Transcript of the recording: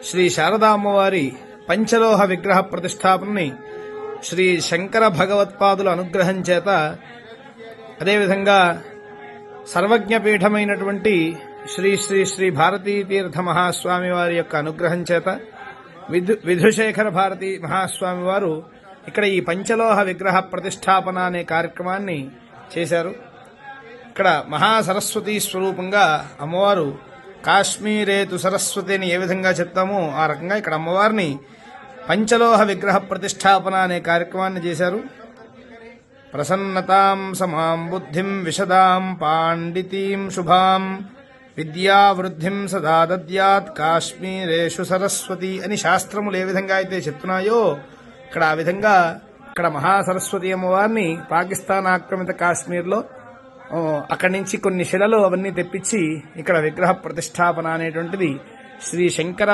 శ్రీ శారదా అమ్మవారి పంచలోహ విగ్రహ ప్రతిష్టాపనని శ్రీ శంకర భగవత్పాదుల అనుగ్రహం చేత, అదేవిధంగా సర్వజ్ఞపీఠమైనటువంటి శ్రీ శ్రీ శ్రీ భారతీ తీర్థ మహాస్వామి వారి యొక్క అనుగ్రహం చేత విధుశేఖర భారతీ మహాస్వామి వారు ఇక్కడ ఈ పంచలోహ విగ్రహ ప్రతిష్టాపన అనే కార్యక్రమాన్ని చేశారు. ఇక్కడ మహాసరస్వతి స్వరూపంగా అమ్మవారు కాశ్మీరేతు సరస్వతి అని ఏ విధంగా చెప్తామో ఆ రకంగా ఇక్కడ అమ్మవారిని పంచలోహ విగ్రహ ప్రతిష్టాపన అనే కార్యక్రమాన్ని చేశారు. ప్రసన్నతాం సమాం బుద్ధిం విశదాం పాండితీం శుభాం విద్యావృద్ధిం సదా దద్యాత్ కాశ్మీరేషు సరస్వతి అని శాస్త్రములు ఏ విధంగా అయితే చెప్తున్నాయో ఇక్కడ ఆ విధంగా ఇక్కడ మహాసరస్వతి అమ్మవారిని పాకిస్తాన్ ఆక్రమిత కాశ్మీర్లో అక్కడి నుంచి కొన్ని శిలలు అవన్నీ తెప్పించి ఇక్కడ విగ్రహ ప్రతిష్టాపన అనేటువంటిది శ్రీ శంకర